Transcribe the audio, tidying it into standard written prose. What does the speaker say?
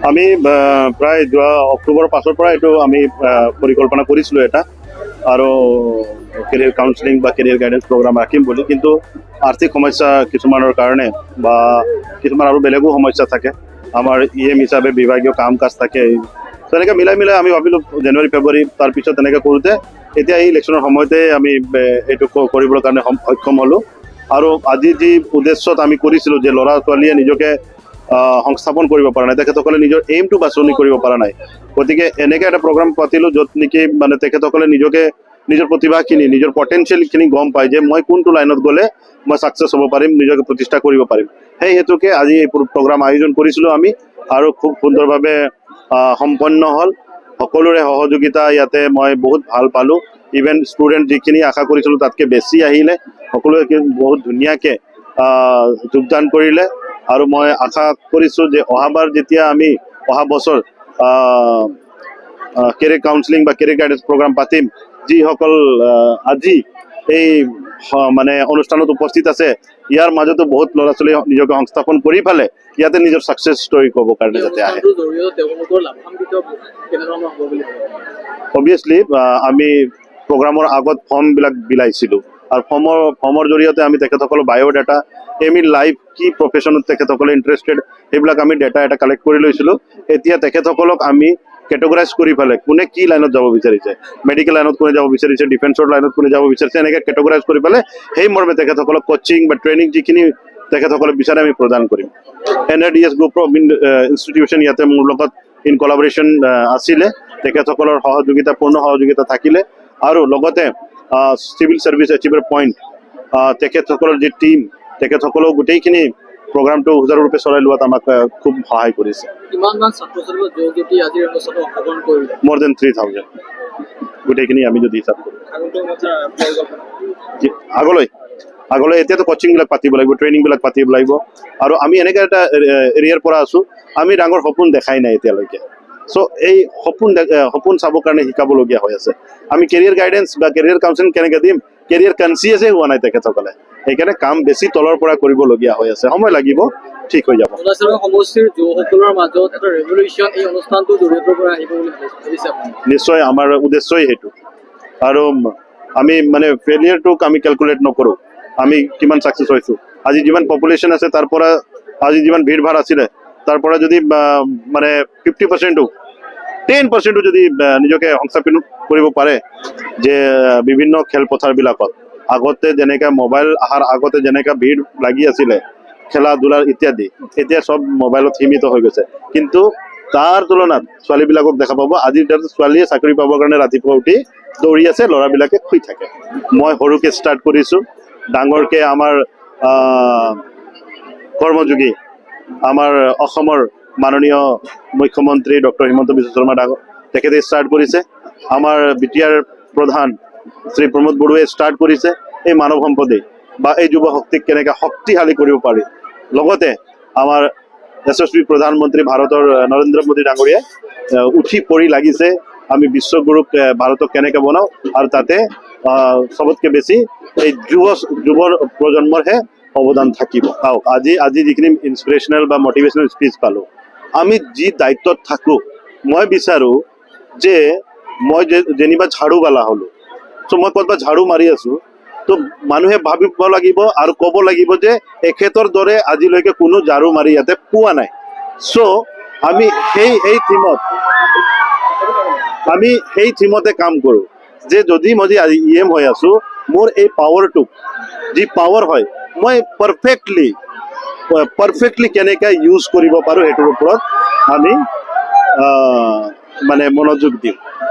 আমি প্ৰায় যোৱা অক্টোবৰৰ পাছৰ পৰা এইটো আমি পৰিকল্পনা কৰিছিলোঁ এটা আৰু কেৰিয়াৰ কাউন্সেলিং বা কেৰিয়াৰ গাইডেন্স প্ৰগ্ৰাম ৰাখিম বুলি, কিন্তু আৰ্থিক সমস্যা কিছুমানৰ কাৰণে বা কিছুমান আৰু বেলেগো সমস্যা থাকে, আমাৰ হিচাপে বিভাগীয় কাম কাজ থাকে, তেনেকৈ মিলাই আমি ভাবিলোঁ জানুৱাৰী ফেব্ৰুৱাৰী তাৰপিছত তেনেকৈ কৰোঁতে এতিয়া এই ইলেকশ্যনৰ সময়তে আমি এইটো কৰিবৰ কাৰণে সক্ষম হ'লোঁ। আৰু আজি যি উদ্দেশ্যত আমি কৰিছিলোঁ যে ল'ৰা ছোৱালীয়ে নিজকে সংস্থাপন কৰিব পৰা নাই, তেখেতসকলে নিজৰ এইমটো বাছনি কৰিব পৰা নাই, গতিকে এনেকৈ এটা প্ৰগ্ৰাম পাতিলোঁ য'ত নেকি মানে তেখেতসকলে নিজকে নিজৰ প্ৰতিভাখিনি নিজৰ পটেঞ্চিয়েলখিনি গম পায় যে মই কোনটো লাইনত গ'লে মই ছাকচেছ হ'ব পাৰিম, নিজকে প্ৰতিষ্ঠা কৰিব পাৰিম। সেই হেতুকে আজি এই প্ৰগ্ৰাম আয়োজন কৰিছিলোঁ আমি আৰু খুব সুন্দৰভাৱে সম্পন্ন হ'ল। সকলোৰে সহযোগিতা ইয়াতে মই বহুত ভাল পালোঁ। ইভেন ষ্টুডেণ্ট যিখিনি আশা কৰিছিলোঁ তাতকৈ বেছি আহিলে, সকলোৱে বহুত ধুনীয়াকৈ যোগদান কৰিলে আৰু মই আশা কৰিছোঁ যে অহাবাৰ যেতিয়া আমি অহা বছৰ কেৰিয়াৰ কাউন্সেলিং বা কেৰিয়াৰ গাইডেন্স প্ৰগ্ৰাম পাতিম, যিসকল আজি এই মানে অনুষ্ঠানত উপস্থিত আছে ইয়াৰ মাজতো বহুত ল'ৰা ছোৱালী নিজকে সংস্থাপন কৰি পেলে ইয়াতে নিজৰ ছাকচেছ ষ্টৰী ক'ব কাৰণে যাতে আহে। অবভিয়াছলি আমি প্ৰগ্ৰামৰ আগত ফৰ্মবিলাক বিলাইছিলোঁ আৰু ফৰ্মৰ জৰিয়তে আমি তেখেতসকলৰ বায়'ডাটা লাইফ কি প্ৰফেশ্যনত তেখেতসকলে ইণ্টাৰেষ্টেড সেইবিলাক আমি ডেটা এটা কালেক্ট কৰি লৈছিলোঁ। এতিয়া তেখেতসকলক আমি কেটেগৰাইজ কৰি পেলাই কোনে কি লাইনত যাব বিচাৰিছে, মেডিকেল লাইনত কোনে যাব বিচাৰিছে, ডিফেন্সৰ লাইনত কোনে যাব বিচাৰিছে, এনেকৈ কেটেগৰাইজ কৰি পেলাই সেই মৰ্মে তেখেতসকলক কোচিং বা ট্ৰেইনিং যিখিনি তেখেতসকলে বিচাৰে আমি প্ৰদান কৰিম। NRDS গ্ৰুপ অফ ইনষ্টিটিউশ্যন ইয়াতে মোৰ লগত ইন কলাবৰেশ্যন আছিলে, তেখেতসকলৰ পূৰ্ণ সহযোগিতা থাকিলে আৰু লগতে চিভিল ছাৰ্ভিচ এচিভাৰ পইণ্ট তেখেতসকলৰ যি টীম তেখেতসকলেও গোটেইখিনি প্ৰগ্ৰামটো সুচাৰুৰূপে চলাই লোৱাত আমাক খুব সহায় কৰিছে। মোৰ দেন 3000 গোটেইখিনি আমি যদি হিচাপ কৰোঁ আগলৈ এতিয়াতো কোচিংবিলাক পাতিব লাগিব, ট্ৰেইনিংবিলাক পাতিব লাগিব আৰু আমি এনেকৈ এটা এৰিয়াৰ পৰা আছোঁ, আমি ডাঙৰ সপোন দেখাই নাই এতিয়ালৈকে। চ' এই সপোন চাবৰ কাৰণে শিকাবলগীয়া হৈ আছে। আমি কেৰিয়াৰ গাইডেন্স বা কেৰিয়াৰ কাউন্সেলিং কেনেকৈ দিম, কেৰিয়াৰ কনচিয়াছে হোৱা নাই তেখেতসকলে, সেইকাৰণে কাম বেছি তলৰ পৰা কৰিবলগীয়া হৈ আছে, সময় লাগিব, ঠিক হৈ যাব। নিশ্চয় আমাৰ উদ্দেশ্যই সেইটো আৰু আমি মানে ফেইলিয়াৰটোক আমি কেলকুলেট নকৰোঁ, আমি কিমান ছাকচেছ হৈছোঁ। আজি যিমান পপুলেশ্যন আছে তাৰ পৰা আজি যিমান ভিৰ ভাৰ আছিলে তাৰ পৰা যদি মানে 50%ও 10%ও যদি নিজকে সংস্থাপন কৰিব পাৰে, যে বিভিন্ন খেলপথাৰবিলাকত আগতে যেনেকৈ মোবাইল অহাৰ আগতে যেনেকৈ ভিৰ লাগি আছিলে খেলা ধূলাৰ ইত্যাদি, এতিয়া চব মোবাইলত সীমিত হৈ গৈছে, কিন্তু তাৰ তুলনাত ছোৱালীবিলাকক দেখা পাব আজিৰ দিনত ছোৱালীয়ে চাকৰি পাবৰ কাৰণে ৰাতিপুৱা উঠি দৌৰি আছে, ল'ৰাবিলাকে শুই থাকে। মই সৰুকৈ ষ্টাৰ্ট কৰিছোঁ, ডাঙৰকৈ আমাৰ কৰ্মযোগী আমাৰ অসমৰ মাননীয় মুখ্যমন্ত্ৰী ডক্টৰ হিমন্ত বিশ্ব শৰ্মা ডাঙৰ তেখেতে ষ্টাৰ্ট কৰিছে, আমাৰ BTR প্ৰধান শ্ৰী প্ৰমোদ বড়োৱে ষ্টাৰ্ট কৰিছে। এই মানৱ সম্পদে বা এই যুৱ শক্তিক কেনেকৈ শক্তিশালী কৰিব পাৰি, লগতে আমাৰ যশস্বী প্ৰধানমন্ত্ৰী ভাৰতৰ নৰেন্দ্ৰ মোদী ডাঙৰীয়াই উঠি পৰি লাগিছে আমি বিশ্বগুৰুক ভাৰতক কেনেকৈ বনাওঁ আৰু তাতে চবতকৈ বেছি এই যুৱ প্ৰজন্মৰহে অৱদান থাকিব। আজি যিখিনি ইনস্পিৰেশ্যনেল বা মটিভেশ্যনেল স্পীচ পালোঁ, আমি যি দায়িত্বত থাকোঁ, মই বিচাৰোঁ যে মই যেনিবা ঝাৰুৱালা হ'লোঁ, চ' মই ক'ৰবাত ঝাৰু মাৰি আছোঁ, তো মানুহে ভাবিব লাগিব আৰু ক'ব লাগিব যে এখেতৰ দৰে আজিলৈকে কোনো ঝাৰু মাৰি ইয়াতে পোৱা নাই। চ' আমি সেই থিমতে কাম কৰোঁ যে যদি মই আজি EM হৈ আছোঁ, মোৰ এই পাৱাৰটোক যি পাৱাৰ হয় মই পাৰফেক্টলি কেনেকৈ ইউজ কৰিব পাৰোঁ সেইটোৰ ওপৰত আমি মানে মনোযোগ দিওঁ।